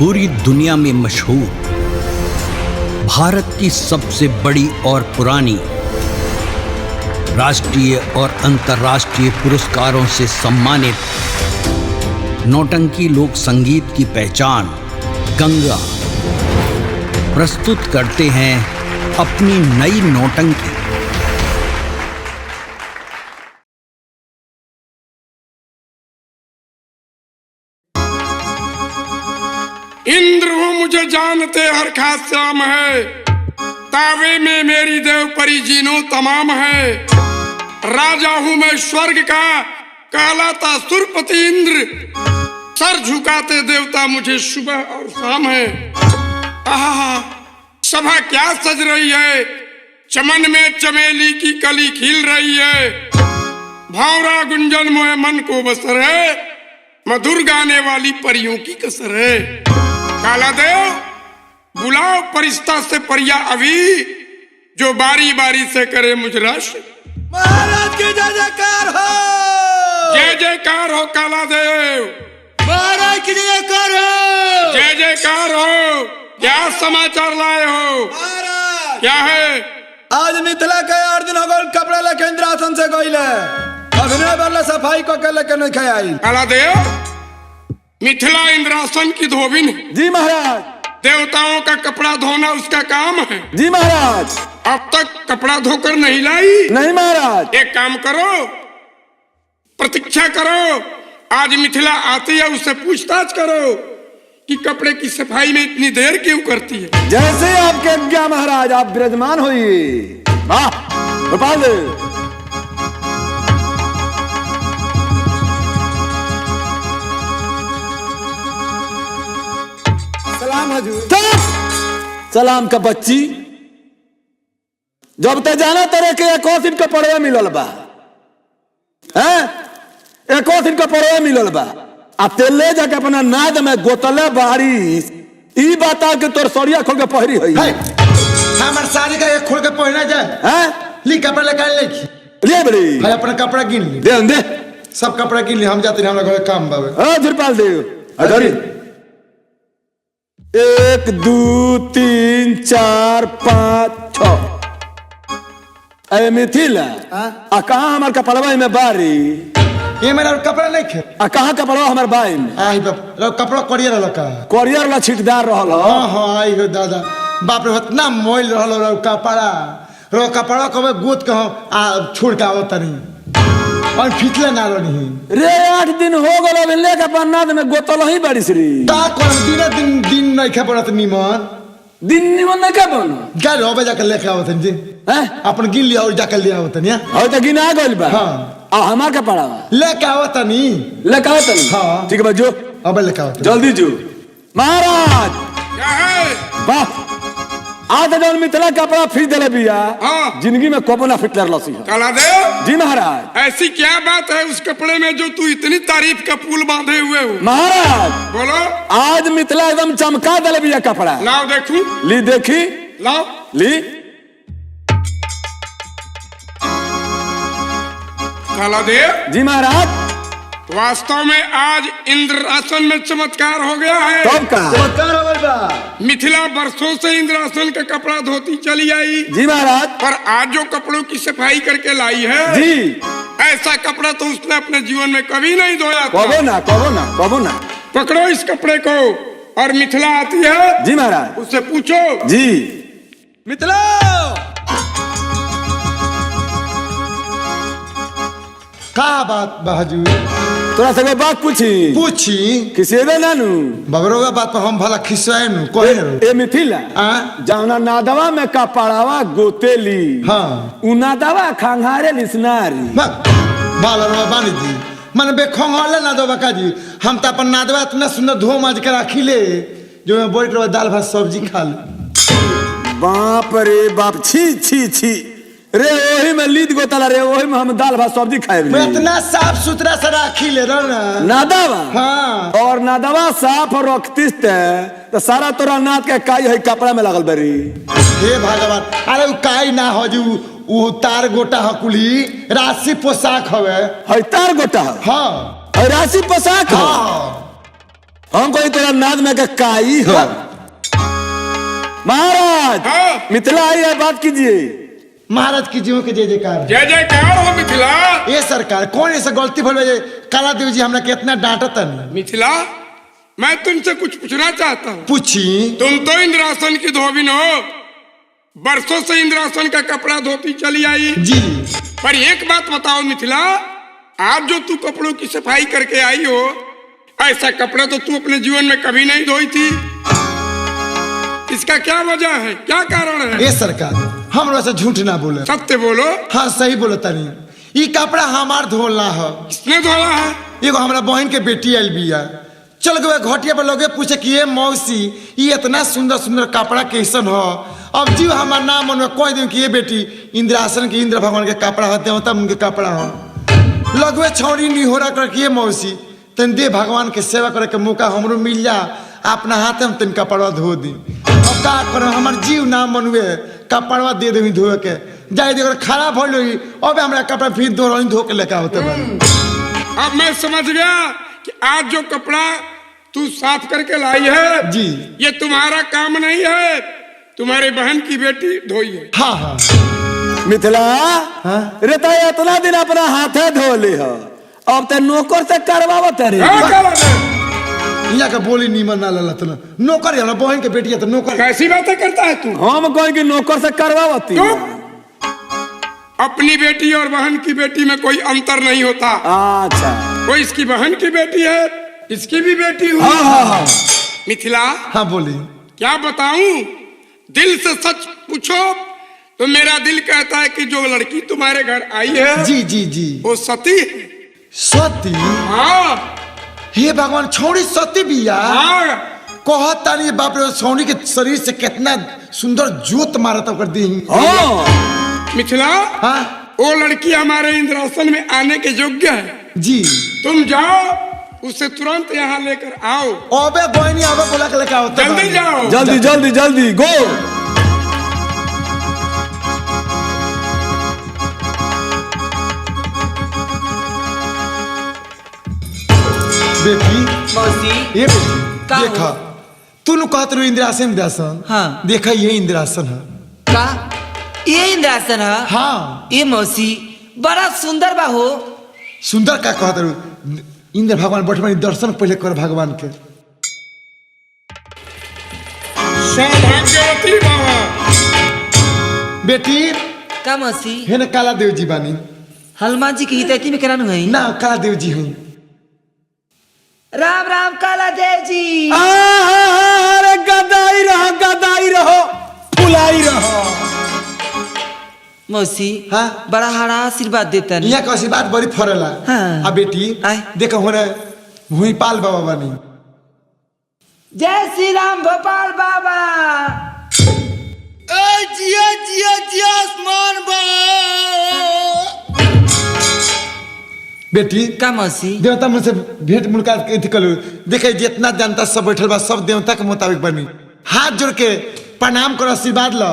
पूरी दुनिया में मशहूर, भारत की सबसे बड़ी और पुरानी, राष्ट्रीय और अंतर्राष्ट्रीय पुरस्कारों से सम्मानित नौटंकी लोक संगीत की पहचान गंगा प्रस्तुत करते हैं अपनी नई नौटंकी। इंद्र हूँ मुझे जानते हर खास श्याम है, तावे में मेरी देव परी जीनो तमाम है। राजा हूँ मैं स्वर्ग का, कहलाता सुरपति इंद्र, सर झुकाते देवता मुझे सुबह और शाम है। आहा, सभा क्या सज रही है, चमन में चमेली की कली खिल रही है। भावरा गुंजन मोहे मन को बसर है, मधुर गाने वाली परियों की कसर है। काला देव बुलाओ परिस्ता से परिया अभी, जो बारी बारी से करे मुझ रश। महाराज की जय जयकार हो, जय जयकार हो काला देव, महाराज की जय जयकार हो, जय जयकार हो। क्या समाचार लाए हो महाराज? क्या है? आज मिथिला के 8 दिन हो गए कपड़े लेके इंद्रासन से गईले, अभिनय वाला सफाई को के लेके नहीं खाई। काला देव मिथिला इंद्रासन की धोबिन है। जी महाराज। देवताओं का कपड़ा धोना उसका काम है। जी महाराज। अब तक कपड़ा धोकर नहीं लाई? नहीं महाराज। एक काम करो, प्रतीक्षा करो, आज मिथिला आती है उससे पूछताछ करो कि कपड़े की सफाई में इतनी देर क्यों करती है। जैसे आपके आज्ञा महाराज, आप विराजमान होइए। वाह गोपाल देव। सलाम हजूर। सलाम का बच्ची, जब तक जाना तरह के एक दिन का पड़वा मिलल बा, एक दिन का पड़वा मिलल बा, आ तेले जाके अपना नाद में गोतले बारिश ई बता के तोर सड़िया खोल के पहरी होई। हमार शादी का एक खोल के पहना जाए, ली कपड़ा लेकर ले बड़ी भाई अपना कपड़ा गिन ली, दे सब कपड़ा गिन ली, हम जाते हैं, हमारा घर काम बाबे। धुरपाल देव अधरी 1 2 3 4 5 6 अरे मिथिला, आ कहाँ हमार कपड़वा में बारी? ये मेरा कपड़ा नहीं खे। आ कहाँ कपड़वा हमार बाई में? आई बाप, कपड़ा करियर वाला का कोरियर वाला छिटदार रहल। हाँ आई हो दादा, बाप रे इतना मोइल रहल रो कपड़ा, रो कपड़ा कबे गोद के आ छोड़ के आवत नहीं और फिटले ना रही रे। 8 दिन हो गलो मिलने का पन्नाद में गोतल ही बारिश री। ता कोन दिन नहीं खे पड़त निमन, दिन निमन नहीं का बनो गाड़ी होबे जाके लेके आवत जी, हैं अपन गिन लिया और जाके ले आवत नहीं। और तो गिना गइल बा। हाँ आ हमार का पड़ा लेके आवत नहीं, लेके आवत नहीं। हाँ ठीक है जो अबे लेके आवत जल्दी जो। महाराज क्या है? वाह, आज जौन मिथिला कपड़ा फिर दिले बिया, जिंदगी में कबो ना फिट लसी। काला देव जी महाराज। ऐसी क्या बात है उस कपड़े में जो तू इतनी तारीफ का पुल बांधे हुए हो? महाराज बोलो। आज मिथिला एकदम चमका दिले बिया कपड़ा। लाओ देखूं। ली देखी, लाओ ली। काला देव जी महाराज। वास्तव में आज इंद्रासन में चमत्कार हो गया है। तब का चमत्कार हो गया बा। मिथिला वर्षों से इंद्रासन का कपड़ा धोती चली आई, जी महाराज। पर आज जो कपड़ों की सफाई करके लाई है जी, ऐसा कपड़ा तो उसने अपने जीवन में कभी नहीं धोया था। कबो ना कबो ना कबो ना। पकड़ो इस कपड़े को, और मिथिला आती है जी महाराज, उससे पूछो। जी मिथिला। का बात बहाजूर? तोरा से बात पूछी किसी दे नानू बबरोगा बात पर हम भला खिसवाए नु कोई न ए मिथिला, जाना नादवा में कपड़ावा गोतेली, हाँ उ नादवा खंगारे लिसनारी। बालरवा बानी जी मन बेखंगले ना दो बका जी, हम त अपन नादवा इतना सुंदर धो माज के रखिले जो मैं बैठ रहा दाल भात सब्जी खा ले। बाप रे बाप, छी छी छी रे, वही में लीद गोतला रे, वही में हम दाल भात सब्जी खाए। मैं इतना साफ सुथरा से रखिले ना नादवा। हाँ और नादवा साफ रखतीस तो सारा तोरा नाद के काई है कपड़ा में लगल बरी। हे भगवान, अरे उ काई ना हो जू, उ तार गोटा हकुली राशि पोशाक हवे। है तार गोटा? हाँ है राशि पोशाक? हाँ हम कोई तेरा नाद में का काई हो। महाराज हाँ। मिथिला आई है, बात कीजिए। महाराज की जीवों के जय जयकार। जय जयकार हो मिथिला। ये सरकार कौन ऐसा गलती भूल गए? काला देव जी हमरा कितना डांटता नहीं। मिथिला, मैं तुमसे कुछ पूछना चाहता हूँ। पूछी। तुम तो इंद्रासन की धोबिन हो, बरसों से इंद्रासन का कपड़ा धोती चली आई जी। पर एक बात बताओ मिथिला, आज जो तू कपड़ों की सफाई करके आई हो, ऐसा कपड़ा तो तू अपने जीवन में कभी नहीं धोई थी। इसका क्या वजह है, क्या कारण है? ये सरकार हम वैसे झूठ ना बोले, सत्य बोलो। हाँ सही बोलो तनी। ये कपड़ा हमार धोलना है। किसने धोया है? एगो हमारा बहन के बेटी आयल बिया, चल गए घटिया पर लोगे पूछे कि ये मौसी ये इतना सुंदर सुंदर कपड़ा कैसन हो। अब जीव हमार नाम मन में कोई दिन कि ये बेटी इंद्रासन के इंद्र भगवान के कपड़ा होते हो, तब उनके कपड़ा हो। लगवे छौड़ी नहीं हो रहा कर मौसी तन दे भगवान के सेवा करे के मौका हमरो मिल जा, अपना हाथ में तन कपड़ा धो दी। अब का कर हमार जीव नाम मनवे कपड़ा दे दे धोए के जाए दे खराब हो लो। अब हमरा कपड़ा फिर धो के लेकर होते बने। अब मैं समझ गया कि आज जो कपड़ा तू साफ करके लाई है जी, ये तुम्हारा काम नहीं है, तुम्हारे बहन की बेटी धोई है। हाँ हाँ मिथिला हाँ? रेता इतना दिन अपना हाथे धो ले हो, अब ते नौकर से करवावत रे। यहाँ का बोली नीमन ना लला तो नौकर है ना, बहन के बेटी है तो नौकर। कैसी बातें करता है तू? हम कहें कि नौकर से करवावती। अपनी बेटी और बहन की बेटी में कोई अंतर नहीं होता। अच्छा, कोई इसकी बहन की बेटी है, इसकी भी बेटी हुई। हाँ हाँ हाँ। मिथिला, हाँ बोली। क्या बताऊं, दिल से सच पूछो तो मेरा दिल कहता है कि जो लड़की तुम्हारे घर आई है जी जी जी वो सती है। सती? हाँ हे भगवान, छौड़ी सती बिया? हाँ। कहता नहीं बाप रे, छौड़ी के शरीर से कितना सुंदर जोत मारा था कर दी। हाँ मिथिला, हाँ वो लड़की हमारे इंद्रासन में आने के योग्य है। जी। तुम जाओ उसे तुरंत यहाँ लेकर आओ। अबे बहनी अबे बोला के लेकर आओ। जल्दी जाओ। जल्दी जल्दी जल्दी गो। बेटी मौसी ये बेटी का हो? देखा तू कहत रहो इंद्रासन इंद्रासन। हाँ। देखा ये इंद्रासन है। का ये इंद्रासन है? हाँ। ये मौसी बड़ा सुंदर बा हो। सुंदर का कहत रहो, इंद्र भगवान बैठे दर्शन पहले कर भगवान के। सौभाग्यवती बाबा। बेटी का मौसी है ना, काला देव जी बानी हनुमान जी की हितैती में करानु है ना, काला देव जी हुई। राम राम काला देव जी। अरे गदाई रहो फुलाई रहो। मौसी हाँ? बड़ा हरा आशीर्वाद देता नहीं। यहाँ का आशीर्वाद बड़ी फरेला। हाँ। आ बेटी आय। देखो हो रहा हुई पाल बाबा बानी। जय श्री राम भोपाल बाबा। जिया जिया जिया आसमान बेटी का मौसी देवता मुझसे भेंट मुलाकात करो। देखे जितना जनता सब बैठल बा सब देवता के मुताबिक बनी। हाथ जोड़ के प्रणाम करो, आशीर्वाद लो।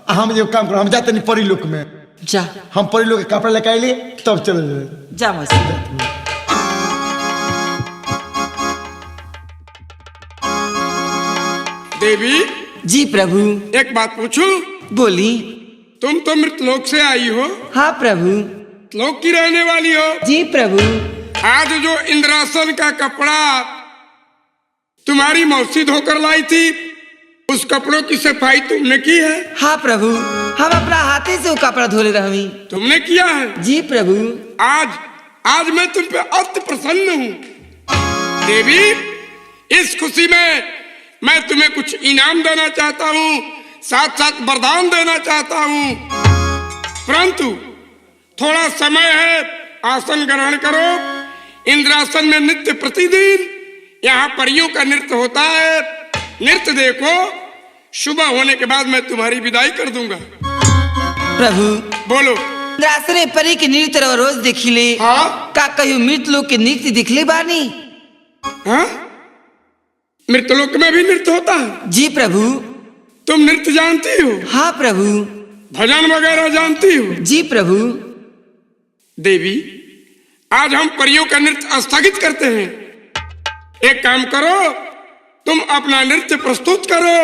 हम जो काम करो, हम जाते नहीं परी लोक में। जा हम परी लोग के कपड़ा लेके आइए तब चले जाए। जा मौसी। देवी जी प्रभु। एक बात पूछूं? बोली। तुम तो मृतलोक से आई हो, हाँ प्रभु। लोक की रहने वाली हो। जी प्रभु। आज जो इंद्रासन का कपड़ा तुम्हारी मौसी धोकर लाई थी, उस कपड़ों की सफाई तुमने की है? हाँ प्रभु, हम अपना हाथे से वो कपड़ा धोले रही। तुमने किया है? जी प्रभु। आज मैं तुम पे अति प्रसन्न हूँ देवी। इस खुशी में मैं तुम्हें कुछ इनाम देना चाहता हूँ, साथ साथ वरदान देना चाहता हूँ। परंतु थोड़ा समय है, आसन ग्रहण करो। इंद्रासन में नित्य प्रतिदिन यहाँ परियों का नृत्य होता है। नृत्य देखो, सुबह होने के बाद मैं तुम्हारी विदाई कर दूंगा। प्रभु बोलो। इंद्रासन में परी के नृत्य रोज देखिले। हाँ? का कहियो मृत लोग के नृत्य दिखले बानी? हाँ? मृतलोक में भी नृत्य होता है? जी प्रभु। तुम नृत्य जानती हो? हाँ प्रभु। भजन वगैरह जानती हो? जी प्रभु। देवी, आज हम परियों का नृत्य स्थगित करते हैं। एक काम करो, तुम अपना नृत्य प्रस्तुत करो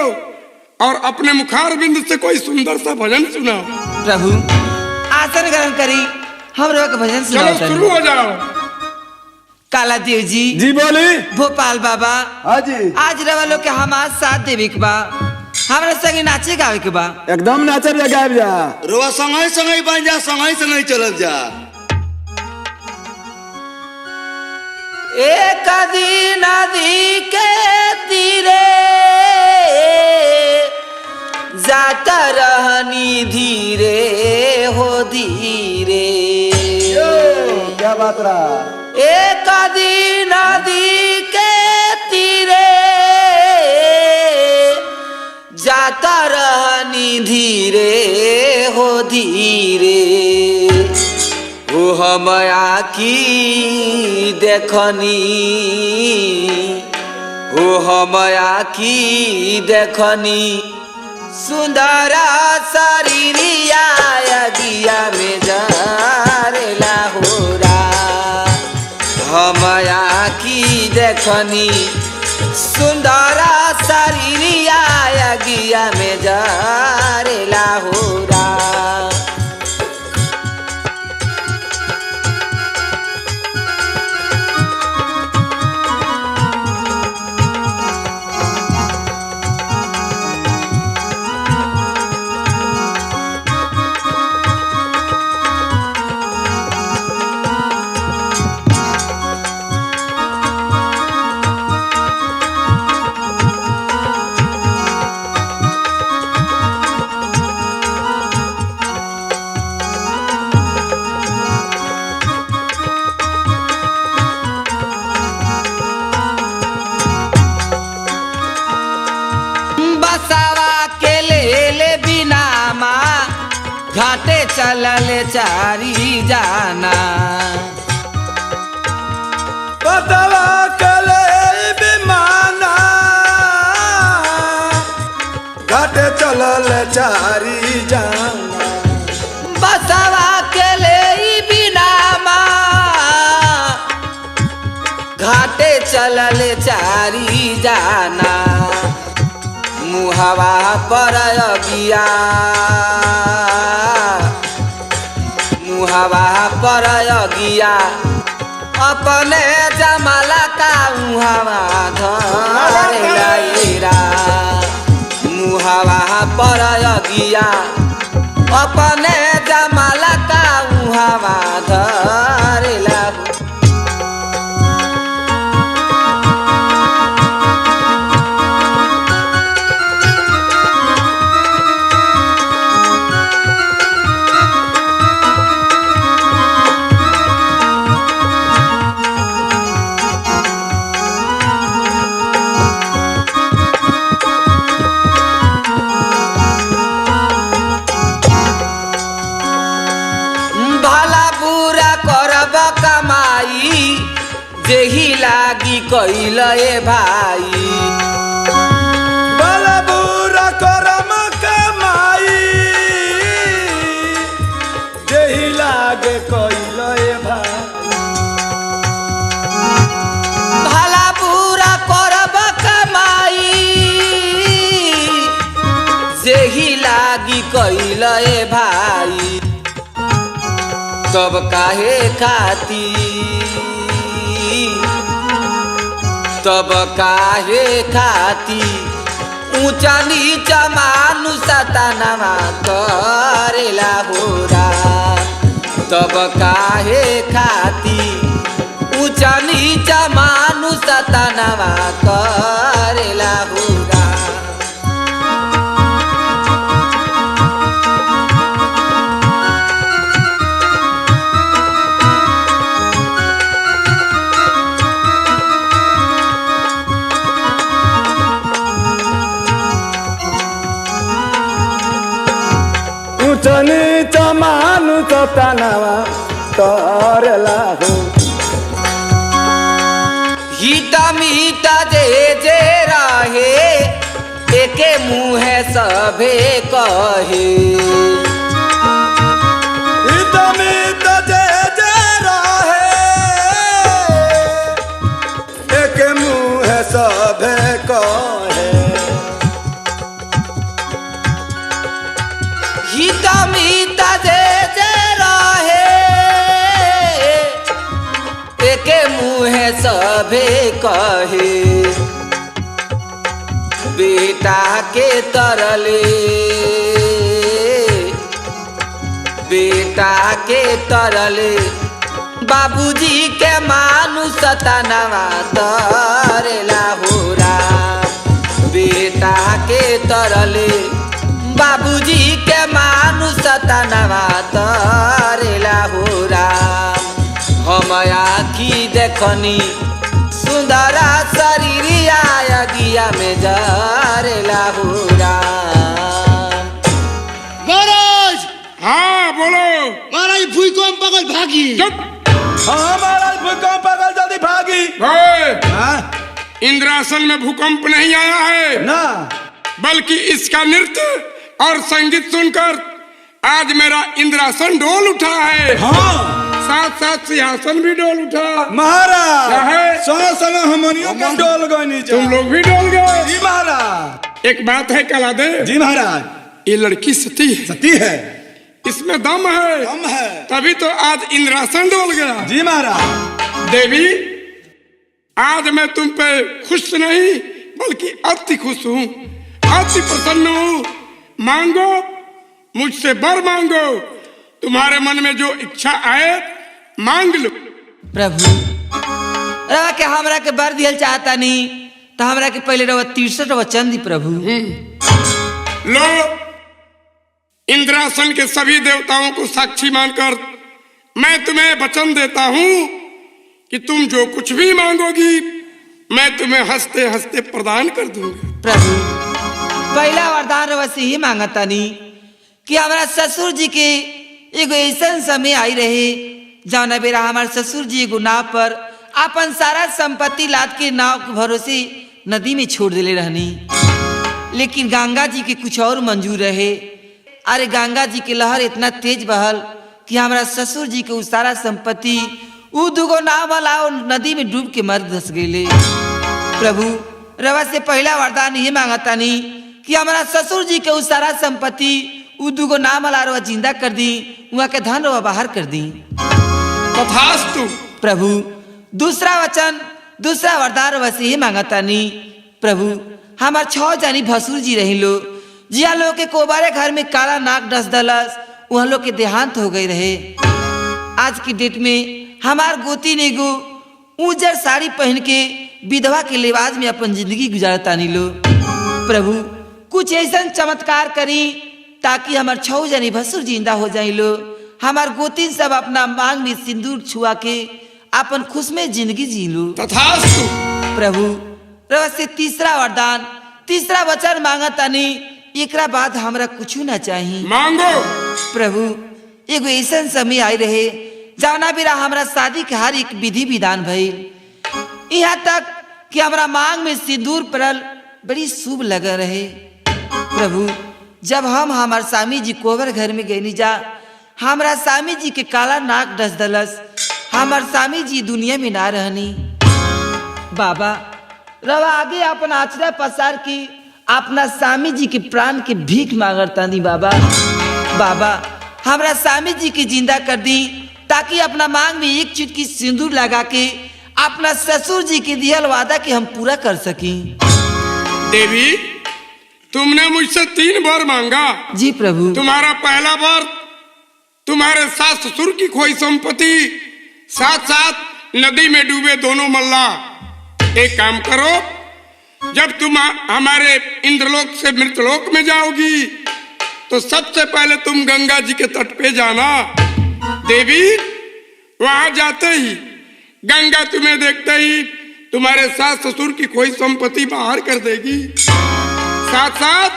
और अपने मुखार बिंद से कोई सुंदर सा भजन सुनाओ। प्रभु आसन ग्रहण करी, हम लोग का भजन चलो सुनाओ। शुरू हो जाओ। काला देव जी, जी बोली। भोपाल बाबा, हाँ जी। आज रवा लोग के हमार साथ देवी के बा, हमरा संगे नाचे गावे के बा। एकदम नाचब जा गायब जा। रोआ संगई संगई बन जा, संगई संगई चलल जा। एक नदी के तीरे जाता रहनी धीरे हो धीरे। क्या बात रहा? एक नदी के तीरे जाता रहनी धीरे हो धीरे। वो हम आखी देखनी, वो हम आखी देखनी सुंदर शरीरिया दिया में जरेला होरा। हम आखी देखनी सुंदर शरीरिया गिया में जरेला होरा। घाटे चलल चारी जाना, बतवा कले विमाना घाटे चलल चारी जाना। बसवा के ले बिनामा घाटे चलल चारी जाना। मुहवा पर अगिया, मुहवा पर अगिया अपने जमाला का मुहवा धरेला। मुहवा पर अगिया अपने जमाला का मुहवा धरेला। जेही लागी कइल ए भाई, भला बुरा करम कमाई जेही लागे कइल ए भाई। भला बुरा करब कमाई जेही लागी कइल ए भाई। तब काहे खाती, तब काहे खाती ऊंचा नीचा मानु सतानवा करेला होरा। तब काहे खाती ऊंचा नीचा मानु सतानवा करेला होरा। चनी चमानु चतानवा करेला हो। हिता मीता जे जे रहे एके मुँहे सभे कहे। हिता मीता जे जे रहे एके मुँहे सभे कहे। सभे कहे बेटा के तरले, बेटा के तरले बाबूजी के मानुष तनवा तरेला हो राम। बेटा के तरले बाबूजी के मानुष तनवा तरेला हो राम। हम आखी देखनी सुंदरा शरीरिया अगिया में जरेला हो राम। महाराज हाँ बोलो। महाराज भूकंप पकड़ भागी। चुप। हाँ महाराज भूकंप पकड़ जल्दी भागी। ओए, हाँ? इंद्रासन में भूकंप नहीं आया है ना बल्कि इसका नृत्य और संगीत सुनकर आज मेरा इंद्रासन डोल उठा है। हाँ साथ साथ सिंहासन भी डोल उठा। महाराज क्या है? संग हमनियों के डोल गए नीचे। तुम लोग भी डोल गए। जी महाराज। एक बात है कला दे, जी महाराज। ये लड़की सती है, सती है, इसमें दम है, हम है। तभी तो आज इंद्रासन डोल गया। जी महाराज। देवी आज मैं तुम पे खुश नहीं बल्कि अति खुश हूँ, अति प्रसन्न हूँ। मांगो मुझसे वर मांगो, तुम्हारे मन में जो इच्छा आए मांग लो। प्रभु रवा के हमरा के बर दियल चाहता नहीं तो हमरा के पहले रवा 63 वचन दी प्रभु। लो इंद्रासन के सभी देवताओं को साक्षी मानकर मैं तुम्हें वचन देता हूँ कि तुम जो कुछ भी मांगोगी मैं तुम्हें हंसते हंसते प्रदान कर दूंगा। प्रभु पहला वरदान रवा से ही मांगता नहीं कि हमारा ससुर जी के एगो ऐसा समय आई रहे जौना बेरा हमारे ससुर जी एगो नाव पर अपन सारा संपत्ति लाद के नाव के भरोसे नदी में छोड़ देले रहनी, लेकिन गंगा जी के कुछ और मंजूर रहे। अरे गंगा जी के लहर इतना तेज बहल कि हमारा ससुर जी के सारा संपत्ति उ दुगो नाव वाला नदी में डूब के मर धस गए। प्रभु रवा से पहला वरदान ये मांगता नहीं कि हमारा ससुर जी के सारा संपत्ति उ दुगो नाव वाला रवा जिंदा कर दी, वहाँ के धन रवा बाहर कर दी। तथास्तु। प्रभु दूसरा वचन दूसरा वरदान रवा से ये मांगता नहीं प्रभु हमार 6 जानी भसुर जी रही लो जिया लोग के कोबारे घर में काला नाक डस दलस, वह लोग के देहांत हो गए रहे। आज की डेट में हमार गोती ने गो ऊजर साड़ी पहन के विधवा के लिबास में अपन जिंदगी गुजारता नहीं लो। प्रभु कुछ ऐसा चमत्कार करी ताकि हमार 6 जानी भसुर जिंदा हो जाए लो। हमार गोती सब अपना मांग में सिंदूर छुआ के अपन खुश में जिंदगी जी लो। तथास्तु। प्रभु रवा से तीसरा वरदान तीसरा वचन मांगता नहीं, एकरा बाद हमरा कुछ ना चाहिए। मांगो। प्रभु एगो ऐसा समय आई रहे जौना बेरा हमरा शादी के हर एक विधि विधान भइल, यहाँ तक कि हमरा मांग में सिंदूर पड़ल बड़ी शुभ लगा रहे। प्रभु जब हम हमार स्वामी जी कोवर घर में गए जा हमरा स्वामी जी के काला नाक डस दलस, हमार स्वामी जी दुनिया में ना रहनी। बाबा रवा आगे अपना आचरा पसार की अपना स्वामी जी के प्राण के भीख मांगता दी। बाबा बाबा हमरा स्वामी जी के जिंदा कर दी ताकि अपना मांग में एक चुटकी सिंदूर लगा के अपना ससुर जी के दियल वादा के हम पूरा कर सकी। देवी तुमने मुझसे 3 बार मांगा। जी प्रभु। तुम्हारा पहला बार तुम्हारे सास ससुर की खोई संपत्ति, साथ साथ नदी में डूबे दोनों मल्ला। एक काम करो, जब तुम हमारे इंद्रलोक से मृतलोक में जाओगी तो सबसे पहले तुम गंगा जी के तट पे जाना। देवी वहां जाते ही गंगा तुम्हें देखते ही तुम्हारे सास ससुर की कोई संपत्ति बाहर कर देगी, साथ साथ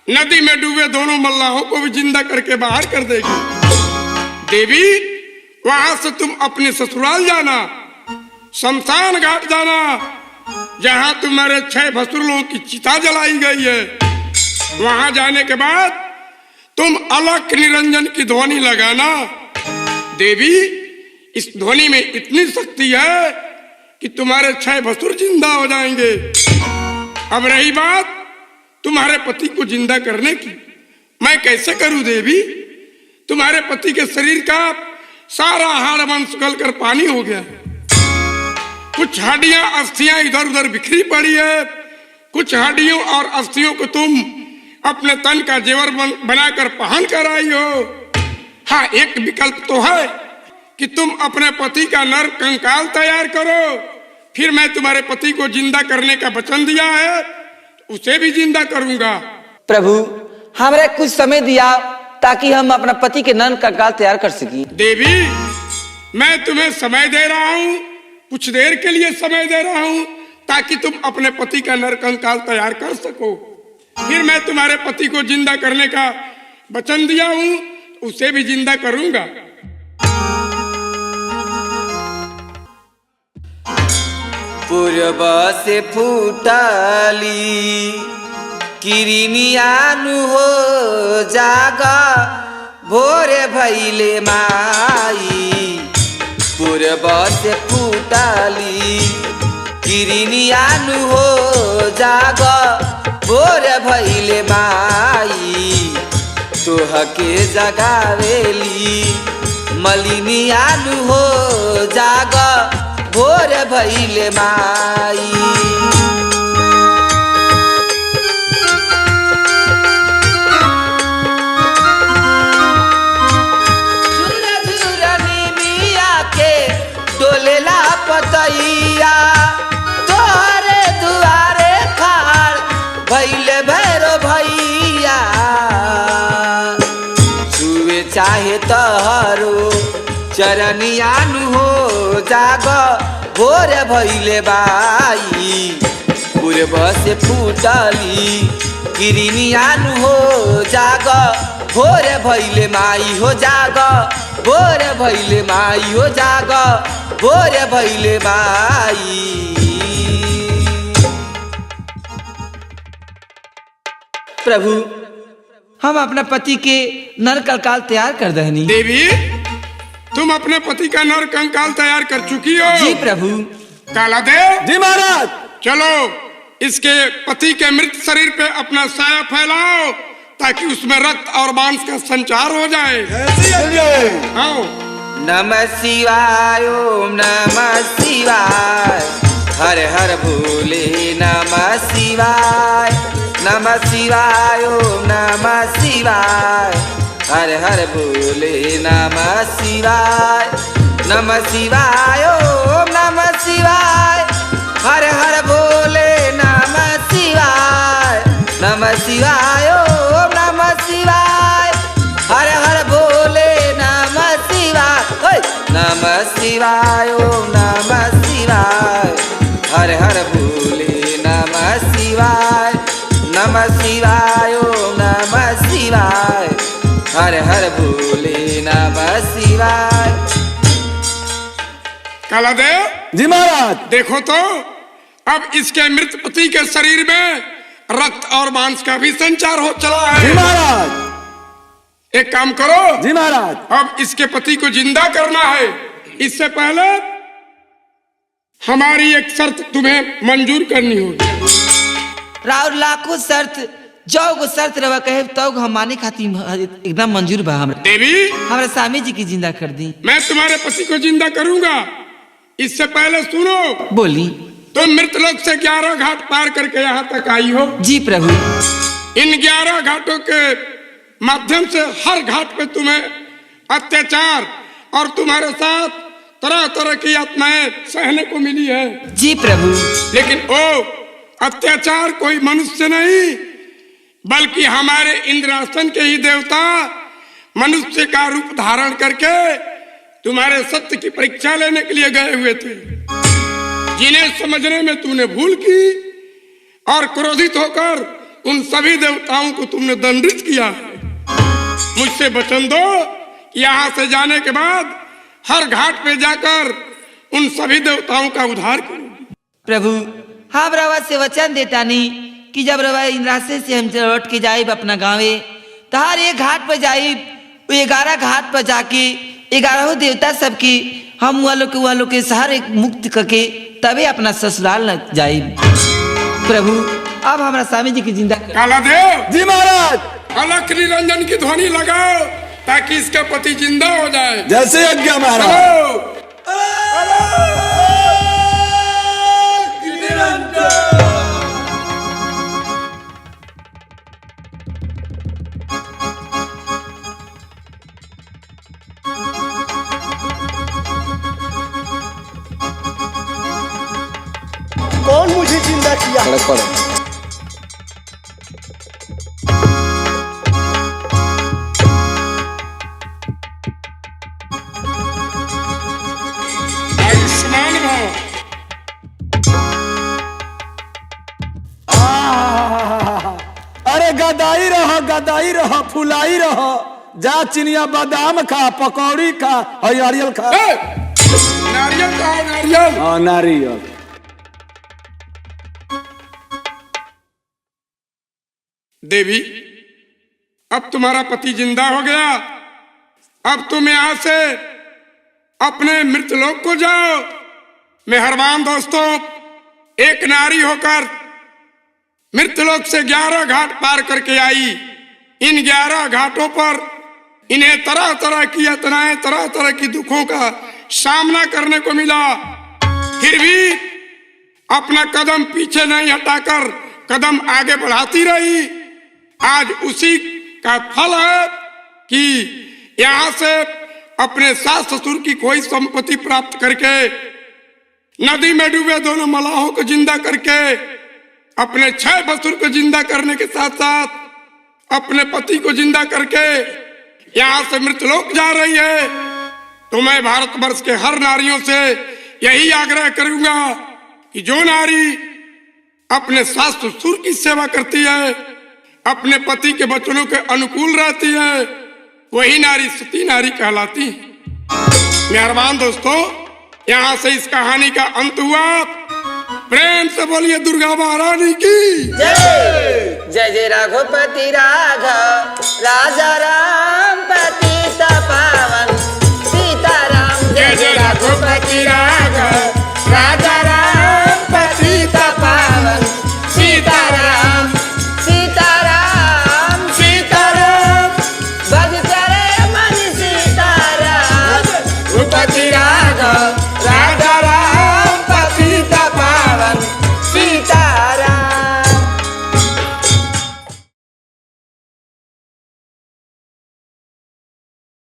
नदी में डूबे दोनों मल्लाहों को भी जिंदा करके बाहर कर देगी। देवी वहां से तुम अपने ससुराल जाना, शमशान घाट जाना जहां तुम्हारे 6 भसुरों की चिता जलाई गई है। वहां जाने के बाद तुम अलख निरंजन की ध्वनि लगाना। देवी इस ध्वनि में इतनी शक्ति है कि तुम्हारे 6 भसुर जिंदा हो जाएंगे। अब रही बात तुम्हारे पति को जिंदा करने की, मैं कैसे करूं देवी? तुम्हारे पति के शरीर का सारा हाड़ मांस गल कर पानी हो गया, कुछ हड्डियां अस्थियां इधर उधर बिखरी पड़ी है। कुछ हड्डियों और अस्थियों को तुम अपने तन का जेवर बनाकर पहन कर आई हो। हाँ, एक विकल्प तो है कि तुम अपने पति का नर कंकाल तैयार करो, फिर मैं तुम्हारे पति को जिंदा करने का वचन दिया है, उसे भी जिंदा करूंगा। प्रभु, हमारे कुछ समय दिया ताकि हम अपना पति के नर कंकाल तैयार कर सकी। देवी, मैं तुम्हें समय दे रहा हूँ, कुछ देर के लिए समय दे रहा हूँ ताकि तुम अपने पति का नर कंकाल तैयार कर सको। फिर मैं तुम्हारे पति को जिंदा करने का वचन दिया हूँ, उसे भी जिंदा करूंगा। पूर्व से फूटली किरनियानु हो जागा भोरे भैले माई। पूर्व से फूटली किरनियानु हो जागा भोरे भैले माई। तोहके जगावेली मलिनियानु हो जागा भोर भैले माई। झुरा झुरा निमिया के डोलेला पतैया, तोहरे दुआरे खाड़ भैले भैरो भैया। छुए चाहे तहरो चरनियानु हो जाग भोर भैले बाई। पूर्व से फूटली किरनियानु हो जाग भोर भैले माई हो जाग भोर भैले माई हो जाग भोर भैले माई। प्रभु, हम अपना पति के नर कंकाल तैयार कर दहनी। देवी, तुम अपने पति का नर कंकाल तैयार कर चुकी हो? जी प्रभु। कालादेव। जी महाराज। चलो, इसके पति के मृत शरीर पे अपना साया फैलाओ ताकि उसमें रक्त और मांस का संचार हो जाए। आओ। नमः शिवाय ओम नमः शिवाय, हर हर भोले नमः शिवाय। नमः शिवाय ओम नमः शिवाय, हर हर भोले नमः शिवाय। नमः शिवाय ओम नमः शिवाय, हर हर भोले नमः शिवाय। नमः शिवाय ओम नमः शिवाय, हर हर भोले नमः शिवाय। नमः शिवाय ओम नमः शिवाय, हर हर भोले नमः शिवाय। नमः शिवाय ओम नमः शिवाय, हर हर भोले नमः शिवाय। कालादेव। जी महाराज। देखो तो, अब इसके मृत पति के शरीर में रक्त और मांस का भी संचार हो चला है। जी महाराज। एक काम करो। जी महाराज। अब इसके पति को जिंदा करना है। इससे पहले हमारी एक शर्त तुम्हें मंजूर करनी होगी। राउर लाखों शर्त, जो गो शर्त रवा कहे तो हम माने खातिर एकदम मंजूर बा। हमरा देवी, हमारे स्वामी जी की जिंदा कर दी। मैं तुम्हारे पति को जिंदा करूंगा। इससे पहले सुनो। बोली। तुम मृत लोक से 11 घाट पार करके यहाँ तक आई हो। जी प्रभु। इन 11 घाटों के माध्यम से हर घाट पे तुम्हें अत्याचार और तुम्हारे साथ तरह तरह की यातनाएं सहने को मिली है। जी प्रभु। लेकिन ओ अत्याचार कोई मनुष्य नहीं, बल्कि हमारे इंद्रासन के ही देवता मनुष्य का रूप धारण करके तुम्हारे सत्य की परीक्षा लेने के लिए गए हुए थे, जिन्हें समझने में तूने भूल की और क्रोधित होकर उन सभी देवताओं को तुमने दंडित किया है। मुझसे वचन दो कि यहाँ से जाने के बाद हर घाट पे जाकर उन सभी देवताओं का उद्धार करो। प्रभु, हम रवा से वचन देता नहीं कि जब रवा इंद्रासन से हम लौट के जाइब अपना गाँवे, तो हर एक घाट पर जाइब, 11 घाट पर जाके 11 देवता सबकी हम वालों के सहारे मुक्त करके तभी अपना ससुराल न जाइब। प्रभु, अब हमारा स्वामी जी की जिंदा। कालादेव। जी महाराज। अलख निरंजन की ध्वनि लगाओ ताकि इसका पति जिंदा हो जाए। जैसे आज्ञा महाराज। सड़क पर आयुष्मान भव। अरे गदाई रहो फुलाई रहो। जा चिनिया बादाम खा, पकौड़ी खा और नारियल खा। ए, नारियल खाओ नारियल। हाँ नारियल। देवी, अब तुम्हारा पति जिंदा हो गया। अब तुम यहां से अपने मृतलोक को जाओ। मेहरबान दोस्तों, एक नारी होकर मृतलोक से 11 घाट पार करके आई। इन 11 घाटों पर इन्हें तरह तरह की यातनाएं, तरह तरह की दुखों का सामना करने को मिला। फिर भी अपना कदम पीछे नहीं हटाकर कदम आगे बढ़ाती रही। आज उसी का फल है कि यहां से अपने सास ससुर की कोई संपत्ति प्राप्त करके, नदी में डूबे दोनों मलाहों को जिंदा करके, अपने 6 बसुर को जिंदा करने के साथ साथ अपने पति को जिंदा करके यहां से मृतलोक जा रही है। तो मैं भारतवर्ष के हर नारियों से यही आग्रह करूंगा कि जो नारी अपने सास ससुर की सेवा करती है, अपने पति के वचनों के अनुकूल रहती है, वही नारी सती नारी कहलाती है। मेहरबान दोस्तों, यहां से इस कहानी का अंत हुआ। प्रेम से बोलिए दुर्गा महारानी की जय जय जय रघुपति राघव राजा राम पति